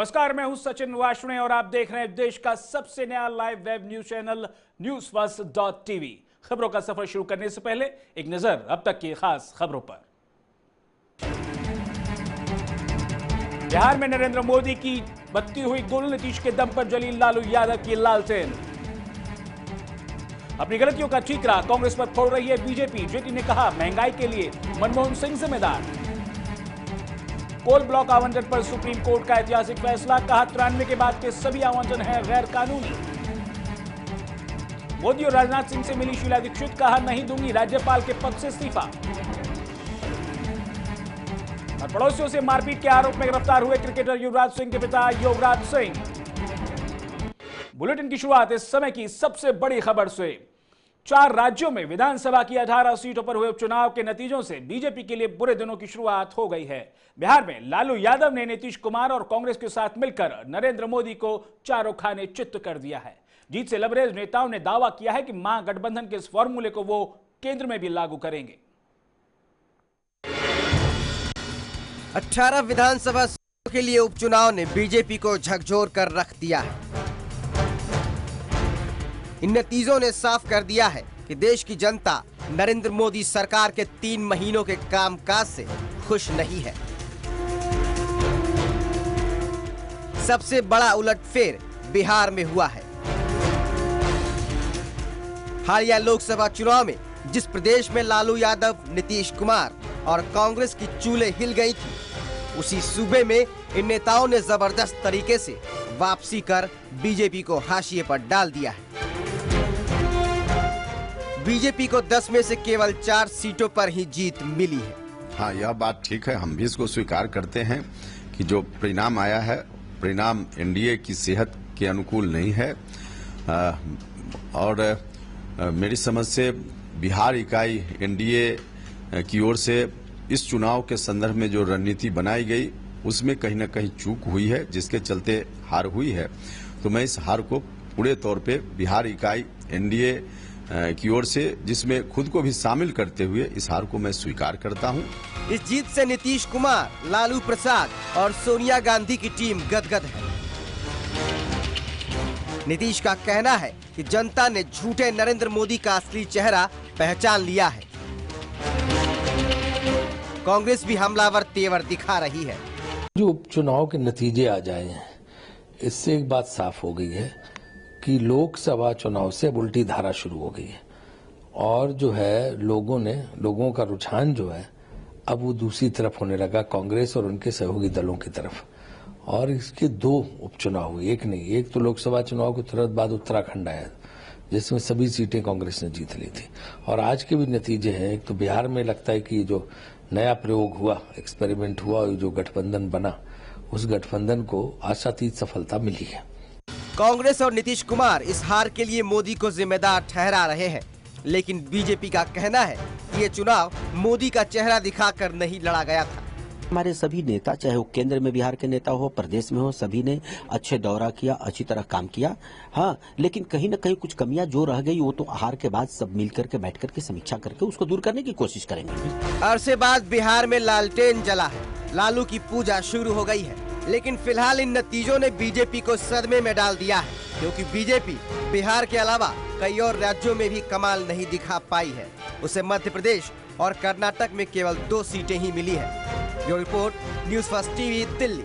नमस्कार, मैं हूं सचिन वाशुणे और आप देख रहे हैं देश का सबसे नया live web news channel newsfirst.tv। खबरों का सफर शुरू करने से पहले एक नजर अब तक की खास खबरों पर। बिहार में नरेंद्र मोदी की बत्ती हुई गुल, नीतीश के दम पर जली लालू यादव की लालटेन। अपनी गलतियों का ठीकरा कांग्रेस पर फोड़ रही है बीजेपी। जेटली ने कहा, महंगाई के लिए मनमोहन सिंह जिम्मेदार। कोल ब्लॉक आवंटन पर सुप्रीम कोर्ट का ऐतिहासिक फैसला, कहा 93 के बाद के सभी आवंटन हैं गैर कानूनी। मोदी और राजनाथ सिंह से मिली शीला दीक्षित, कहा नहीं दूंगी राज्यपाल के पद से इस्तीफा। और पड़ोसियों से मारपीट के आरोप में गिरफ्तार हुए क्रिकेटर युवराज सिंह के पिता योगराज सिंह। बुलेटिन की शुरुआत इस समय की सबसे बड़ी खबर से। 4 राज्यों में विधानसभा की 18 सीटों पर हुए उपचुनाव के नतीजों से बीजेपी के लिए बुरे दिनों की शुरुआत हो गई है। बिहार में लालू यादव ने नीतीश कुमार और कांग्रेस के साथ मिलकर नरेंद्र मोदी को चारों खाने चित्त कर दिया है। जीत से लबरेज नेताओं ने दावा किया है कि महागठबंधन के इस फॉर्मूले को वो केंद्र में भी लागू करेंगे। 18 विधानसभा सीटों के लिए उपचुनाव ने बीजेपी को झकझोर कर रख दिया है। इन नतीजों ने साफ कर दिया है कि देश की जनता नरेंद्र मोदी सरकार के 3 महीनों के कामकाज से खुश नहीं है। सबसे बड़ा उलटफेर बिहार में हुआ है। हालिया लोकसभा चुनाव में जिस प्रदेश में लालू यादव, नीतीश कुमार और कांग्रेस की चूल्हे हिल गई थी, उसी सूबे में इन नेताओं ने जबरदस्त तरीके से वापसी कर बीजेपी को हाशिए पर डाल दिया है। बीजेपी को 10 में से केवल 4 सीटों पर ही जीत मिली है। हाँ, यह बात ठीक है। हम भी इसको स्वीकार करते हैं कि जो परिणाम आया है, परिणाम एनडीए की सेहत के अनुकूल नहीं है। और मेरी समझ से बिहार इकाई एनडीए की ओर से इस चुनाव के संदर्भ में जो रणनीति बनाई गई, उसमें कहीं न कहीं चूक हुई है, जिसके चलते हार हुई है। तो मैं इस हार को पूरे तौर पे बिहार इकाई एनडीए की ओर से, जिसमें खुद को भी शामिल करते हुए, इस हार को मैं स्वीकार करता हूं। इस जीत से नीतीश कुमार, लालू प्रसाद और सोनिया गांधी की टीम गदगद है। नीतीश का कहना है कि जनता ने झूठे नरेंद्र मोदी का असली चेहरा पहचान लिया है। कांग्रेस भी हमलावर तेवर दिखा रही है। जो उपचुनाव के नतीजे आ जाए हैं, इससे एक बात साफ हो गई है कि लोकसभा चुनाव से अब उल्टी धारा शुरू हो गई है और जो है लोगों का रुझान जो है अब वो दूसरी तरफ होने लगा, कांग्रेस और उनके सहयोगी दलों की तरफ। और इसके 2 उपचुनाव हुए, एक नहीं। एक तो लोकसभा चुनाव के तुरंत बाद उत्तराखंड आया, जिसमें सभी सीटें कांग्रेस ने जीत ली थी। और आज के भी नतीजे हैं। एक तो बिहार में लगता है कि जो नया प्रयोग हुआ, एक्सपेरिमेंट हुआ, जो गठबंधन बना, उस गठबंधन को आशातीत सफलता मिली है। कांग्रेस और नीतीश कुमार इस हार के लिए मोदी को जिम्मेदार ठहरा रहे हैं, लेकिन बीजेपी का कहना है कि ये चुनाव मोदी का चेहरा दिखाकर नहीं लड़ा गया था। हमारे सभी नेता, चाहे वो केंद्र में बिहार के नेता हो, प्रदेश में हो, सभी ने अच्छे दौरा किया, अच्छी तरह काम किया। हाँ, लेकिन कहीं न कहीं कुछ कमियां जो रह गई, वो तो हार के बाद सब मिल करके बैठ करके समीक्षा करके उसको दूर करने की कोशिश करेंगे। अरसे बाद बिहार में लालटेन जला है, लालू की पूजा शुरू हो गई है। लेकिन फिलहाल इन नतीजों ने बीजेपी को सदमे में डाल दिया है, क्योंकि बीजेपी बिहार के अलावा कई और राज्यों में भी कमाल नहीं दिखा पाई है। उसे मध्य प्रदेश और कर्नाटक में केवल 2 सीटें ही मिली है। Bureau report, news first TV, Delhi.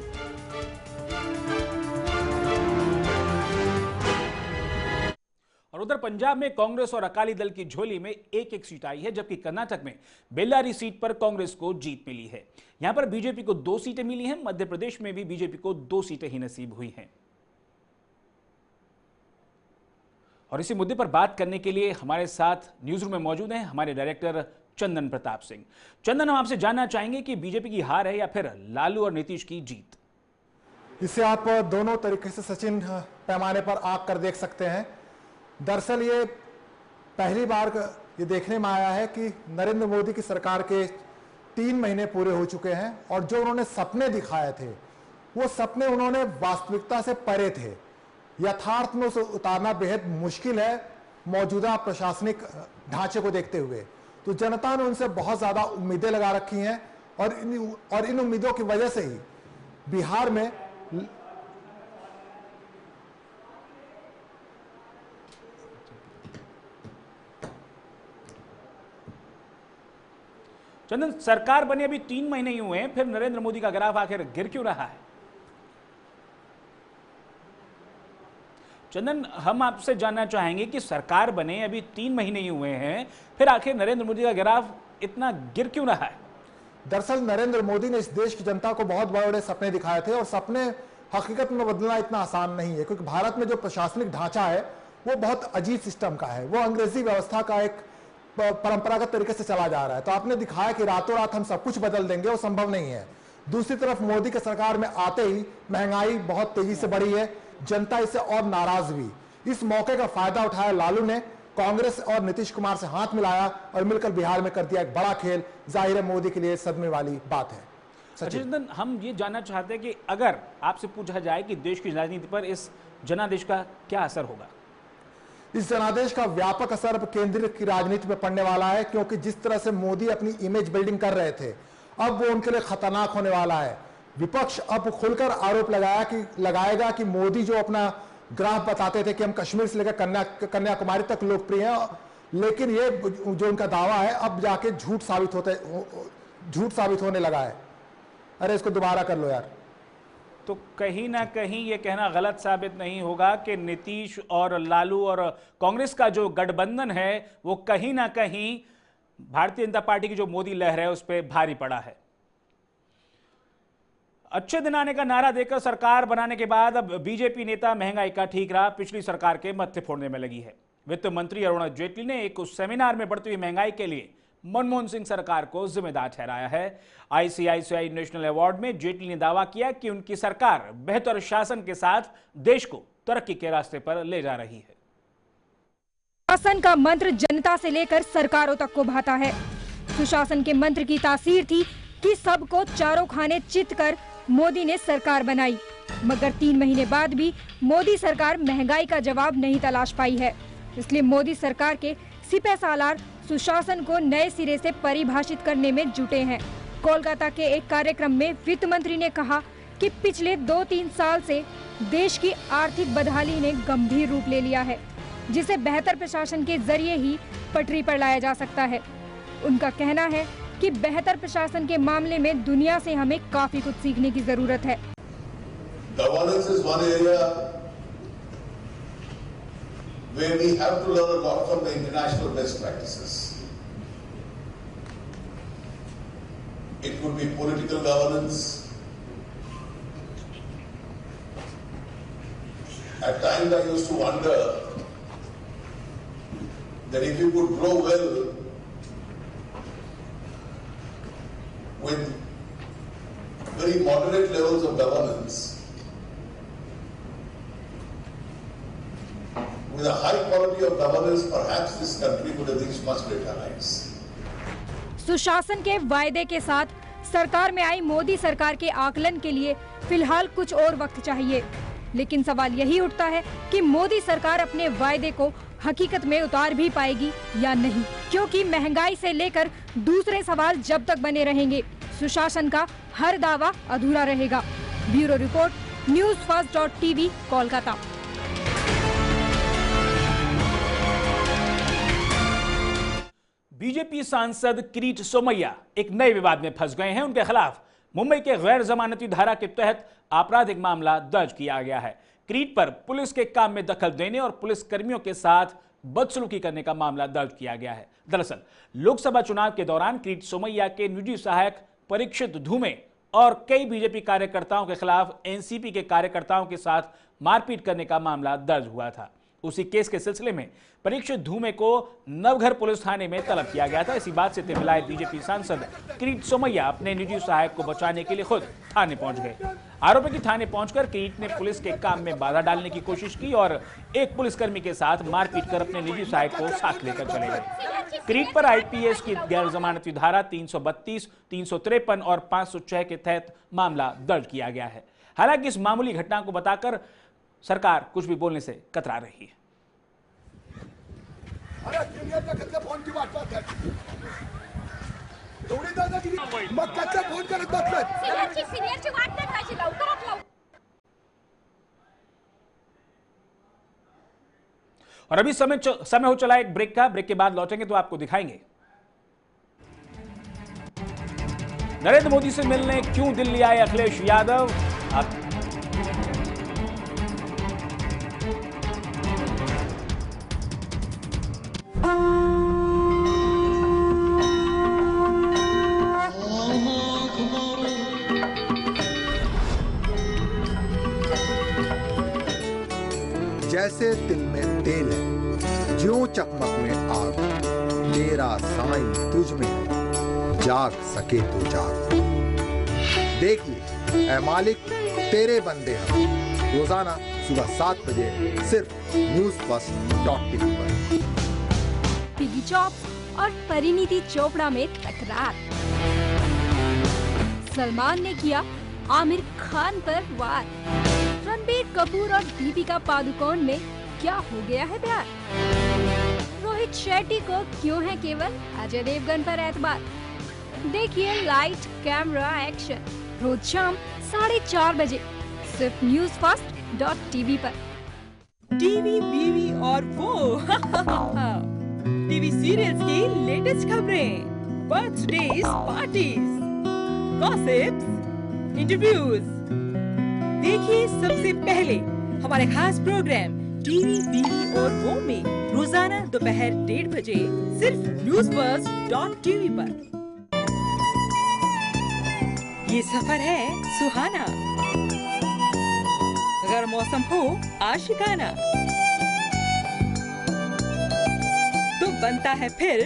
और उधर पंजाब में कांग्रेस और अकाली दल की झोली में एक सीट आई है, जबकि कर्नाटक में बेल्लारी सीट पर कांग्रेस को जीत मिली है। यहां पर बीजेपी को 2 सीटें मिली हैं। मध्य प्रदेश में भी बीजेपी को 2 सीटें ही नसीब हुई हैं। और इसी मुद्दे पर बात करने के लिए हमारे साथ न्यूज रूम में मौजूद हैं हमारे डायरेक्टर चंदन प्रताप सिंह। चंदन, हम आपसे जानना चाहेंगे कि बीजेपी की हार है या फिर लालू और नीतीश की जीत? इसे आप दोनों तरीके से सचिन पैमाने पर आग कर देख सकते हैं। दरअसल ये पहली बार ये देखने में आया है कि नरेंद्र मोदी की सरकार के 3 महीने पूरे हो चुके हैं और जो उन्होंने सपने दिखाए थे, वो सपने उन्होंने वास्तविकता से परे थे। यथार्थ में उसे उतारना बेहद मुश्किल है मौजूदा प्रशासनिक ढांचे को देखते हुए। तो जनता ने उनसे बहुत ज्यादा उम्मीदें लगा रखी हैं और इन उम्मीदों की वजह से ही बिहार में चंदन, सरकार बने अभी 3 महीने ही हुए हैं, फिर नरेंद्र मोदी का ग्राफ आखिर गिर क्यों रहा है? चंदन, हम आपसे जानना चाहेंगे कि सरकार बने अभी 3 महीने ही हुए हैं, फिर आखिर नरेंद्र मोदी का ग्राफ इतना गिर क्यों रहा है? दरअसल नरेंद्र मोदी ने इस देश की जनता को बहुत बड़े सपने दिखाए थे और सपने हकीकत में बदलना इतना आसान नहीं है, क्योंकि भारत में जो प्रशासनिक ढांचा है वो बहुत अजीब सिस्टम का है। वो अंग्रेजी व्यवस्था का एक परंपरागत तरीके से चला जा रहा है। तो आपने दिखाया कि रातों रात हम सब कुछ बदल देंगे, वो संभव नहीं है। दूसरी तरफ मोदी की सरकार में आते ही महंगाई बहुत तेजी से बढ़ी है, जनता इससे और नाराज हुई। इस मौके का फायदा उठाया लालू ने, कांग्रेस और नीतीश कुमार से हाथ मिलाया और मिलकर बिहार में कर दिया एक बड़ा खेल। जाहिर है मोदी के लिए सदमे वाली बात है। चंदन, हम ये जानना चाहते हैं कि अगर आपसे पूछा जाए कि देश की राजनीति पर इस जनादेश का क्या असर होगा? इस जनादेश का व्यापक असर केंद्र की राजनीति में पड़ने वाला है, क्योंकि जिस तरह से मोदी अपनी इमेज बिल्डिंग कर रहे थे, अब वो उनके लिए खतरनाक होने वाला है। विपक्ष अब खुलकर आरोप लगाएगा कि मोदी जो अपना ग्राफ बताते थे कि हम कश्मीर से लेकर कन्याकुमारी तक लोकप्रिय हैं, लेकिन ये जो उनका दावा है अब जाके झूठ साबित होने लगा है। अरे इसको दोबारा कर लो यार। तो कहीं ना कहीं ये कहना गलत साबित नहीं होगा कि नीतीश और लालू और कांग्रेस का जो गठबंधन है वो कहीं ना कहीं भारतीय जनता पार्टी की जो मोदी लहर है उस पर भारी पड़ा है। अच्छे दिन आने का नारा देकर सरकार बनाने के बाद अब बीजेपी नेता महंगाई का ठीकरा पिछली सरकार के मत्थे फोड़ने में लगी है। वित्त मंत्री अरुण जेटली ने एक सेमिनार में बढ़ती हुई महंगाई के लिए मनमोहन सिंह सरकार को जिम्मेदार ठहराया है। आईसीआईसीआई नेशनल अवार्ड में जेटली ने दावा किया कि उनकी सरकार बेहतर शासन के साथ देश को तरक्की के रास्ते पर ले जा रही है। शासन का मंत्र जनता से लेकर सरकारों तक को भाता है। सुशासन के मंत्र की तासीर थी कि सबको चारों खाने चित कर मोदी ने सरकार बनाई, मगर 3 महीने बाद भी मोदी सरकार महंगाई का जवाब नहीं तलाश पाई है। इसलिए मोदी सरकार के सिपहसालार सुशासन को नए सिरे से परिभाषित करने में जुटे हैं। कोलकाता के एक कार्यक्रम में वित्त मंत्री ने कहा कि पिछले 2-3 साल से देश की आर्थिक बदहाली ने गंभीर रूप ले लिया है, जिसे बेहतर प्रशासन के जरिए ही पटरी पर लाया जा सकता है। उनका कहना है कि बेहतर प्रशासन के मामले में दुनिया से हमें काफी कुछ सीखने की जरूरत है। Governance is one area where we have to learn a lot from the international best practices. It could be political governance. At times I used to wonder that if you could grow well with very moderate levels of governance, with a high quality of governance, perhaps this country would have reached much greater heights. सुशासन के वायदे के साथ सरकार में आई मोदी सरकार के आकलन के लिए फिलहाल कुछ और वक्त चाहिए, लेकिन सवाल यही उठता है कि मोदी सरकार अपने वायदे को हकीकत में उतार भी पाएगी या नहीं, क्योंकि महंगाई से लेकर दूसरे सवाल जब तक बने रहेंगे, सुशासन का हर दावा अधूरा रहेगा। Bureau report, newsfirst.tv, Kolkata. BJP सांसद किरीट सोमैया एक नए विवाद में फंस गए हैं। उनके खिलाफ मुंबई के गैर जमानती धारा के तहत आपराधिक मामला दर्ज किया गया है। किरीट पर पुलिस के काम में दखल देने और पुलिस कर्मियों के साथ बदसलूकी करने का मामला दर्ज किया गया है। दरअसल लोकसभा चुनाव के दौरान किरीट सोमैया के निजी सहायक परीक्षित धूमे और कई बीजेपी कार्यकर्ताओं के खिलाफ एनसीपी के कार्यकर्ताओं के साथ मारपीट करने का मामला दर्ज हुआ था। उसी केस के सिलसिले में परीक्षित धूमे को नवघर पुलिस थाने में तलब किया गया था। इसी बात से तिलमिलाए बीजेपी सांसद किरीट सोमैया अपने निजी सहायक को बचाने के लिए खुद थाने पहुंच गए। आरोपी की थाने पहुंचकर किरीट ने पुलिस के काम में बाधा डालने की कोशिश की और एक पुलिसकर्मी के साथ मारपीट कर अपने निजी सहायक को साथ लेकर चले गए। किरीट पर आईपीएस की गैर जमानती धारा 332, 353 और 506 के तहत मामला दर्ज किया गया है। हालांकि इस मामूली घटना को बताकर सरकार कुछ भी बोलने से कतरा रही है। और अभी समय हो चला एक ब्रेक का। ब्रेक के बाद लौटेंगे तो आपको दिखाएंगे नरेंद्र मोदी से मिलने क्यों दिल्ली आए अखिलेश यादव? जैसे तिल में तेल है, ज्यों चकमक में आग, तेरा साईं तुझ में है, जाग सके तो जाग। देख ले ऐ मालिक तेरे बंदे हम, रोजाना सुबह 7 बजे सिर्फ NewsFirst.tv पर। पिगी चौप और परिणीति चोपड़ा में टकरार। सलमान ने किया आमिर खान पर वार। रणबीर कपूर और दीपिका पादुकोण में क्या हो गया है प्यार? रोहित शेट्टी को क्यों है केवल अजय देवगन पर एतबार? देखिए लाइट कैमरा एक्शन रोज शाम 4:30 बजे सिर्फ NewsFirst.tv पर। टीवी बीवी और वो टीवी सीरियल्स की लेटेस्ट खबरें, बर्थडेज, पार्टीज, गॉसिप्स, इंटरव्यूज। देखिए सबसे पहले हमारे खास प्रोग्राम टीवी बीवी और वो में रोजाना दोपहर 1:30 बजे सिर्फ NewsFirst.tv पर। ये सफर है सुहाना, अगर मौसम हो आशिकाना, तो बनता है फिर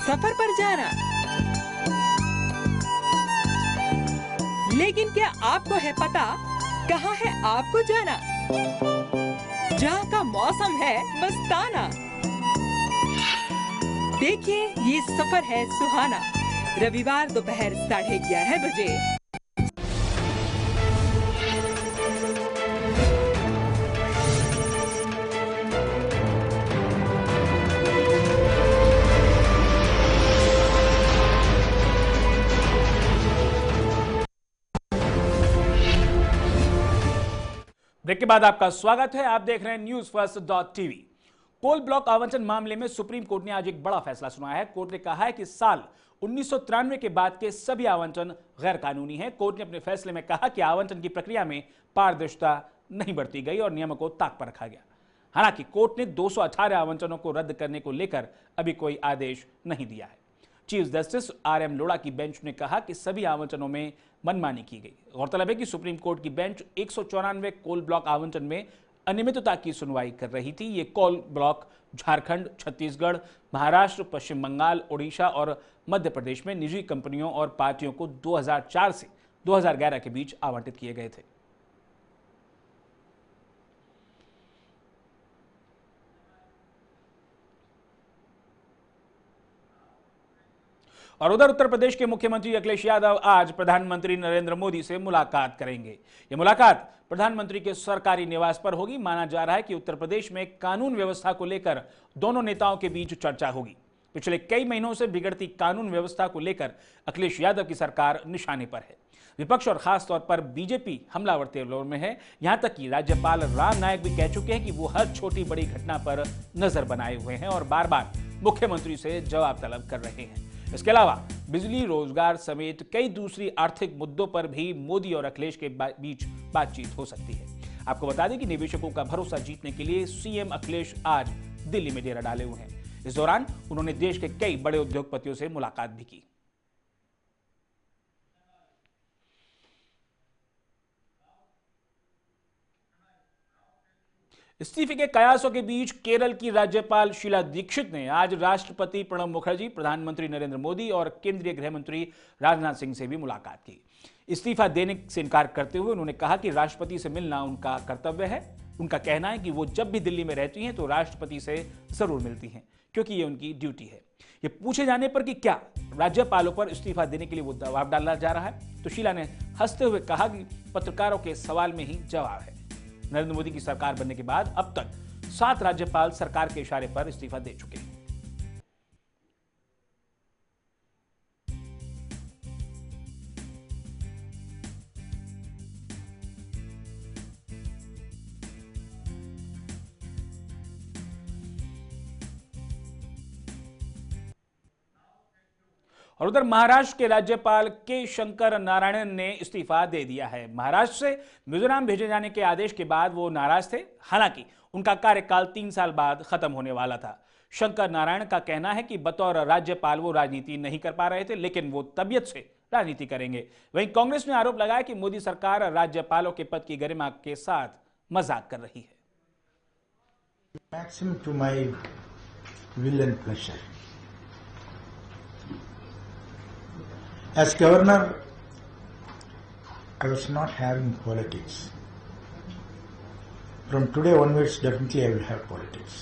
सफर पर जाना। लेकिन क्या आपको है पता कहाँ है आपको जाना? जहाँ का मौसम है मस्ताना। देखिए ये सफर है सुहाना, रविवार दोपहर 11:30 बजे। ब्रेक के बाद आपका स्वागत है। आप देख रहे हैं NewsFirst.tv। कोल ब्लॉक आवंटन मामले में सुप्रीम कोर्ट ने आज एक बड़ा फैसला सुनाया है। कोर्ट ने कहा है कि साल 1993 के बाद के सभी आवंटन गैर कानूनी हैं। कोर्ट ने अपने फैसले में कहा कि आवंटन की प्रक्रिया में पारदर्शिता नहीं बरती गई और नियमों को ताक पर रखा गया। हालांकि कोर्ट ने 218 आवंटनों को रद्द करने को लेकर अभी कोई आदेश नहीं दिया है। चीफ जस्टिस RM लोढ़ा की बेंच ने कहा कि सभी आवंटनों में मनमानी की गई। गौरतलब है कि सुप्रीम कोर्ट की बेंच 194 कोल ब्लॉक आवंटन में अनियमितता की सुनवाई कर रही थी। ये कोल ब्लॉक झारखंड, छत्तीसगढ़, महाराष्ट्र, पश्चिम बंगाल, ओडिशा और मध्य प्रदेश में निजी कंपनियों और पार्टियों को 2004 से 2011 के बीच आवंटित किए गए थे। और उधर उत्तर प्रदेश के मुख्यमंत्री अखिलेश यादव आज प्रधानमंत्री नरेंद्र मोदी से मुलाकात करेंगे। यह मुलाकात प्रधानमंत्री के सरकारी निवास पर होगी। माना जा रहा है कि उत्तर प्रदेश में कानून व्यवस्था को लेकर दोनों नेताओं के बीच चर्चा होगी। पिछले कई महीनों से बिगड़ती कानून व्यवस्था को लेकर अखिलेश यादव की सरकार निशाने पर है। विपक्ष और खासतौर पर बीजेपी हमलावर तेवर में है। यहां तक कि राज्यपाल राम नाईक भी कह चुके हैं कि वो हर छोटी बड़ी घटना पर नजर बनाए हुए हैं और बार बार मुख्यमंत्री से जवाब तलब कर रहे हैं। इसके अलावा बिजली, रोजगार समेत कई दूसरी आर्थिक मुद्दों पर भी मोदी और अखिलेश के बीच बातचीत हो सकती है। आपको बता दें कि निवेशकों का भरोसा जीतने के लिए सीएम अखिलेश आज दिल्ली में डेरा डाले हुए हैं। इस दौरान उन्होंने देश के कई बड़े उद्योगपतियों से मुलाकात भी की। इस्तीफे के कयासों के बीच केरल की राज्यपाल शीला दीक्षित ने आज राष्ट्रपति प्रणब मुखर्जी, प्रधानमंत्री नरेंद्र मोदी और केंद्रीय गृह मंत्री राजनाथ सिंह से भी मुलाकात की। इस्तीफा देने से इनकार करते हुए उन्होंने कहा कि राष्ट्रपति से मिलना उनका कर्तव्य है। उनका कहना है कि वो जब भी दिल्ली में रहती हैं तो राष्ट्रपति से जरूर मिलती हैं, क्योंकि ये उनकी ड्यूटी है। ये पूछे जाने पर कि क्या राज्यपालों पर इस्तीफा देने के लिए वो दबाव डाला जा रहा है, तो शीला ने हंसते हुए कहा कि पत्रकारों के सवाल में ही जवाब है। नरेंद्र मोदी की सरकार बनने के बाद अब तक 7 राज्यपाल सरकार के इशारे पर इस्तीफा दे चुके हैं। और उधर महाराष्ट्र के राज्यपाल के शंकर नारायणन ने इस्तीफा दे दिया है। महाराष्ट्र से मिजोरम भेजे जाने के आदेश के बाद वो नाराज थे। हालांकि उनका कार्यकाल 3 साल बाद खत्म होने वाला था। शंकर नारायण का कहना है कि बतौर राज्यपाल वो राजनीति नहीं कर पा रहे थे, लेकिन वो तबीयत से राजनीति करेंगे। वहीं कांग्रेस ने आरोप लगाया कि मोदी सरकार राज्यपालों के पद की गरिमा के साथ मजाक कर रही है। Maximum to my will and pleasure. As governor, I was not having politics. From today onwards, definitely I will have politics,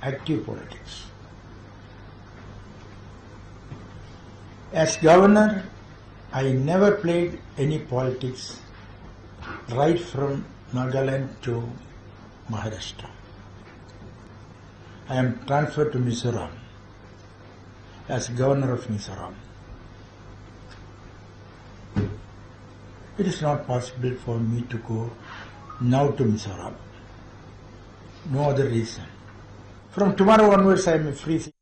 active politics. As governor, I never played any politics right from Nagaland to Maharashtra. I am transferred to Mizoram as governor of Mizoram. It is not possible for me to go now to Mizoram. No other reason. From tomorrow onwards I am a free citizen.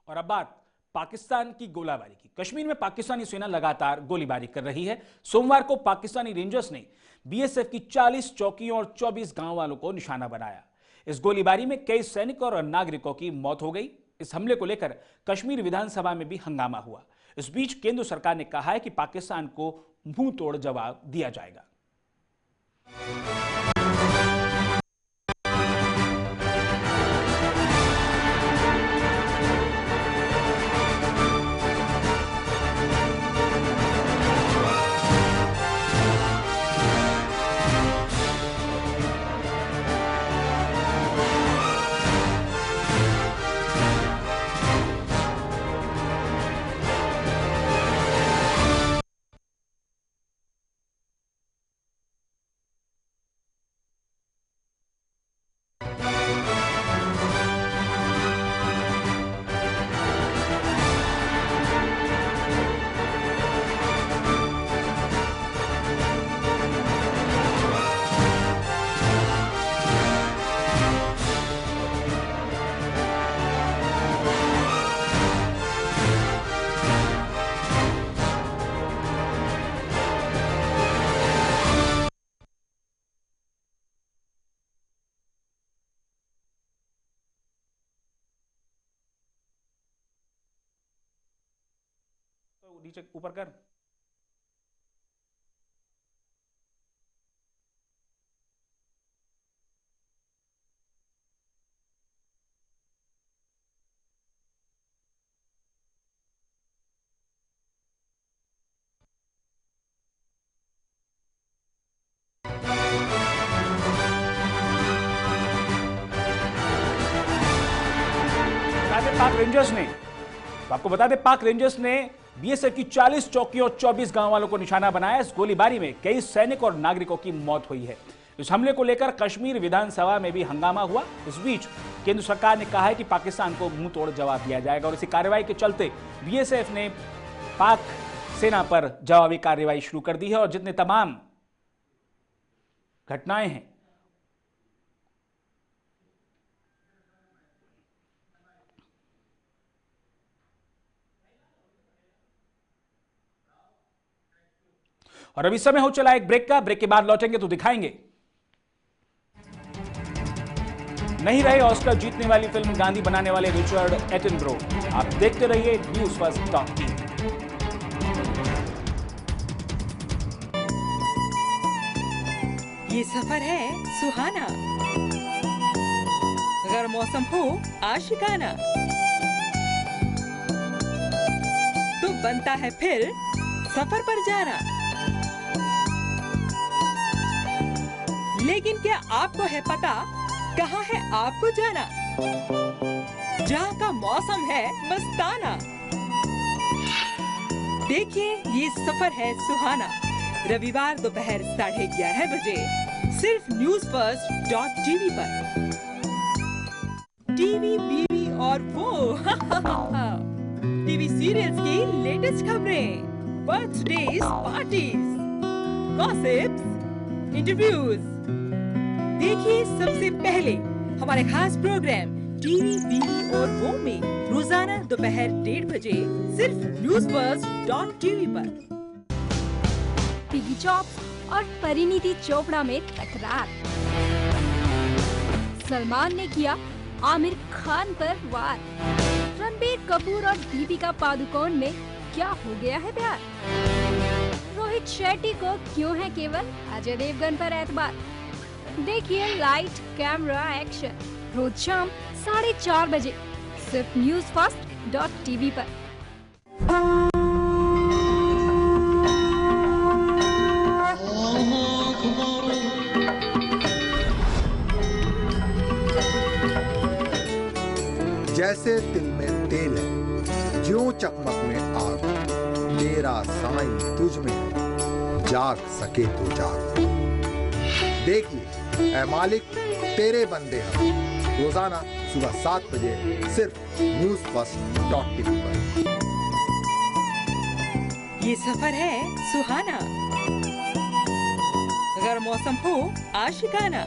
और अब बात पाकिस्तान की गोलाबारी की। कश्मीर में पाकिस्तानी सेना लगातार गोलीबारी कर रही है। सोमवार को पाकिस्तानी रेंजर्स ने बीएसएफ की 40 चौकियों और 24 गांव वालों को निशाना बनाया। इस गोलीबारी में कई सैनिकों और नागरिकों की मौत हो गई। इस हमले को लेकर कश्मीर विधानसभा में भी हंगामा हुआ। इस बीच केंद्र सरकार ने कहा है कि पाकिस्तान को मुंह तोड़ जवाब दिया जाएगा। नीचे ऊपर कर। आपको बता दें पाक रेंजर्स ने बीएसएफ की 40 चौकियों और 24 गांव वालों को निशाना बनाया। इस गोलीबारी में कई सैनिक और नागरिकों की मौत हुई है। इस हमले को लेकर कश्मीर विधानसभा में भी हंगामा हुआ। इस बीच केंद्र सरकार ने कहा है कि पाकिस्तान को मुंह तोड़ जवाब दिया जाएगा और इसी कार्रवाई के चलते बीएसएफ ने पाक सेना पर जवाबी कार्रवाई शुरू कर दी है और जितने तमाम घटनाएं हैं और अभी समय हो चला एक ब्रेक का। ब्रेक के बाद लौटेंगे तो दिखाएंगे नहीं रहे ऑस्कर जीतने वाली फिल्म गांधी बनाने वाले रिचर्ड एटनबरो। आप देखते रहिए न्यूज फर्स्ट टॉप टीवी। ये सफर है सुहाना, अगर मौसम हो आशिकाना, तो बनता है फिर सफर पर जाना। लेकिन क्या आपको है पता कहाँ है आपको जाना? जहाँ का मौसम है मस्ताना। देखिए ये सफर है सुहाना, रविवार दोपहर 11:30 बजे सिर्फ newsfirst.tv पर। टीवी, बीवी और वो टीवी सीरियल्स की लेटेस्ट खबरें, बर्थडेज, पार्टीज, गॉसिप्स, इंटरव्यूज। देखिए सबसे पहले हमारे खास प्रोग्राम टीवी, बीवी और वो में रोजाना दोपहर 1:30 बजे सिर्फ newsfirst.tv पर। पिगी चॉप्स और परिणीति चोपड़ा में टकरार। सलमान ने किया आमिर खान पर वार। रणबीर कपूर और दीपिका पादुकोण में क्या हो गया है प्यार? रोहित शेट्टी को क्यों है केवल अजय देवगन पर एतबार? देखिए लाइट कैमरा एक्शन रोज शाम 4:30 बजे सिर्फ newsfirst.tv पर। जैसे तिल में तेल है, ज्यों चकमक में आग, तेरा साईं तुझ में है, जाग सके तो जाग। देखिए ऐ मालिक तेरे बंदे हम, रोजाना सुबह 7 बजे सिर्फ newsfirst.tv पर। ये सफर है सुहाना, अगर मौसम हो आशिकाना,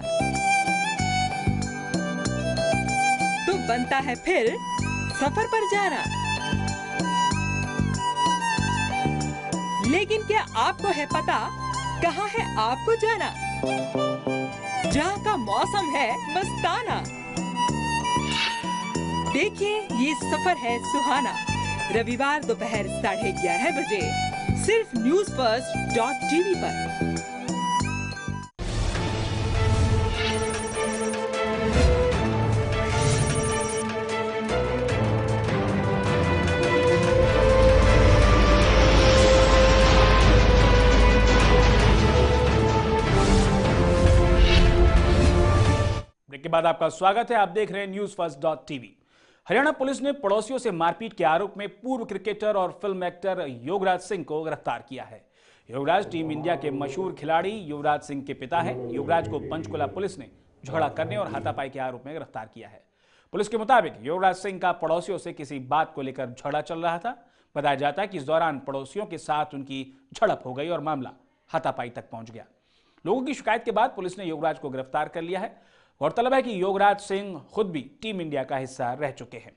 तो बनता है फिर सफर पर जाना। लेकिन क्या आपको है पता कहाँ है आपको जाना? जहाँ का मौसम है मस्ताना। देखिए ये सफर है सुहाना, रविवार दोपहर 11:30 बजे सिर्फ newsfirst.tv पर। ब्रेक के बाद आपका स्वागत है। आप देख रहे हैं newsfirst.tv। हरियाणा पुलिस ने पड़ोसियों से मारपीट के आरोप में पूर्व क्रिकेटर और फिल्म एक्टर योगराज सिंह को गिरफ्तार किया है। योगराज टीम इंडिया के मशहूर खिलाड़ी युवराज सिंह के पिता हैं। योगराज को पंचकुला पुलिस ने झगड़ा करने और हाथापाई के आरोप में गिरफ्तार किया है। पुलिस के मुताबिक योगराज सिंह का पड़ोसियों से किसी बात को लेकर झगड़ा चल रहा था। बताया जाता है कि इस दौरान पड़ोसियों के साथ उनकी झड़प हो गई और मामला हाथापाई तक पहुंच गया। लोगों की शिकायत के बाद पुलिस ने योगराज को गिरफ्तार कर लिया है। गौरतलब है कि योगराज सिंह खुद भी टीम इंडिया का हिस्सा रह चुके हैं।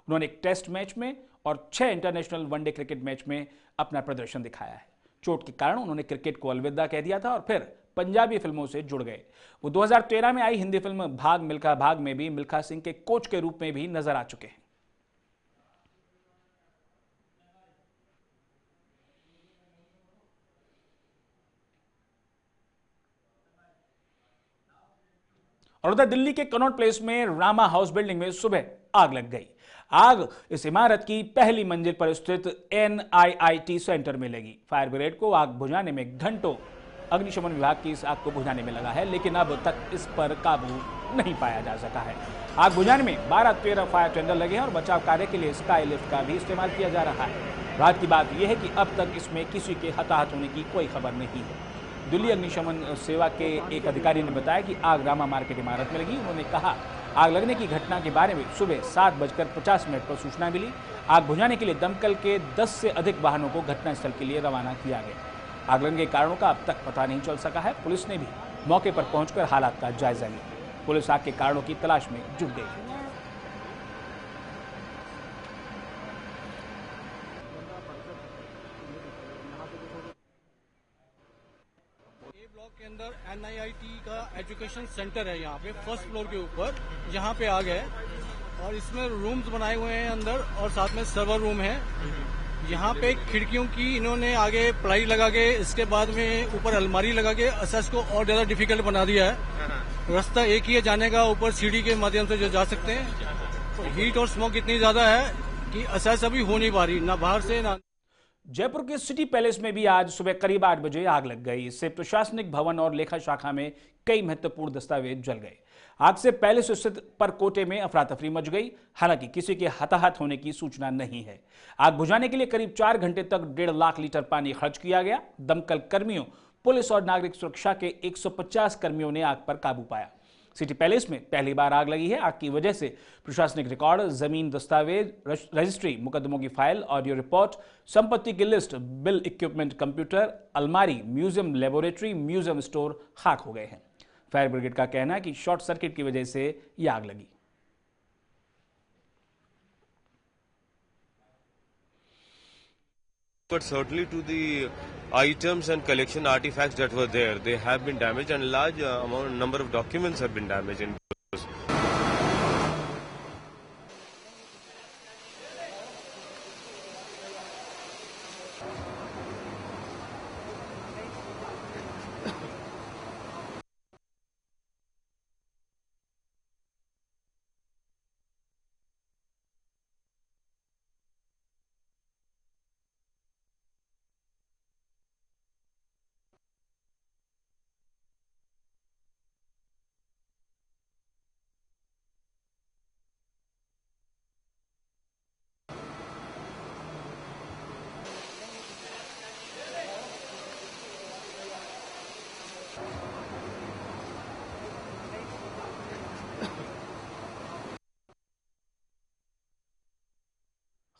उन्होंने एक टेस्ट मैच में और 6 इंटरनेशनल वनडे क्रिकेट मैच में अपना प्रदर्शन दिखाया है। चोट के कारण उन्होंने क्रिकेट को अलविदा कह दिया था और फिर पंजाबी फिल्मों से जुड़ गए। वो 2013 में आई हिंदी फिल्म भाग मिल्खा भाग में भी मिल्खा सिंह के कोच के रूप में भी नजर आ चुके हैं। और उधर दिल्ली के कनॉट प्लेस में रामा हाउस बिल्डिंग में सुबह आग लग गई। आग इस इमारत की पहली मंजिल पर स्थित NIIT सेंटर में लगी। फायर ब्रिगेड को आग बुझाने में घंटों अग्निशमन विभाग की इस आग को बुझाने में लगा है, लेकिन अब तक इस पर काबू नहीं पाया जा सका है। आग बुझाने में 12-13 फायर टेंडर लगे हैं और बचाव कार्य के लिए स्काई लिफ्ट का भी इस्तेमाल किया जा रहा है। रात की बात यह है कि अब तक इसमें किसी के हताहत होने की कोई खबर नहीं है। दिल्ली अग्निशमन सेवा के एक अधिकारी ने बताया कि आग रामा मार्केट इमारत में लगी। उन्होंने कहा आग लगने की घटना के बारे में सुबह 7:50 पर सूचना मिली। आग बुझाने के लिए दमकल के 10 से अधिक वाहनों को घटनास्थल के लिए रवाना किया गया। आग लगने के कारणों का अब तक पता नहीं चल सका है। पुलिस ने भी मौके पर पहुंचकर हालात का जायजा लिया। पुलिस आग के कारणों की तलाश में जुट गई है। के अंदर NIIT का एजुकेशन सेंटर है। यहाँ पे फर्स्ट फ्लोर के ऊपर यहाँ पे आग है और इसमें रूम्स बनाए हुए हैं अंदर और साथ में सर्वर रूम है। यहाँ पे खिड़कियों की इन्होंने आगे प्लाई लगा के इसके बाद में ऊपर अलमारी लगा के असेस को और ज्यादा डिफिकल्ट बना दिया है। रास्ता एक ही है जाने का, ऊपर सीढ़ी के माध्यम से जो जा सकते हैं। तो हीट और स्मोक इतनी ज्यादा है कि असेस अभी हो नहीं पा रही, ना बाहर से ना। जयपुर के सिटी पैलेस में भी आज सुबह करीब 8 बजे आग लग गई। इससे प्रशासनिक भवन और लेखा शाखा में कई महत्वपूर्ण दस्तावेज जल गए। आग से पैलेस स्थित परकोटे में अफरा तफरी मच गई। हालांकि किसी के हताहत होने की सूचना नहीं है। आग बुझाने के लिए करीब 4 घंटे तक 1.5 लाख लीटर पानी खर्च किया गया। दमकल कर्मियों, पुलिस और नागरिक सुरक्षा के 150 कर्मियों ने आग पर काबू पाया। सिटी पैलेस में पहली बार आग लगी है। आग की वजह से प्रशासनिक रिकॉर्ड, जमीन दस्तावेज, रजिस्ट्री, मुकदमों की फाइल, ऑडियो रिपोर्ट, संपत्ति की लिस्ट, बिल, इक्विपमेंट, कंप्यूटर, अलमारी, म्यूजियम, लेबोरेटरी, म्यूजियम स्टोर खाक हो गए हैं। फायर ब्रिगेड का कहना है कि शॉर्ट सर्किट की वजह से यह आग लगी। But certainly to the items and collection artifacts that were there, they have been damaged, and large number of documents have been damaged in those.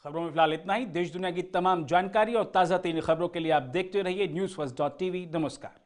खबरों में फिलहाल इतना ही। देश दुनिया की तमाम जानकारी और ताजा तरीन खबरों के लिए आप देखते रहिए NewsFirst.tv। नमस्कार।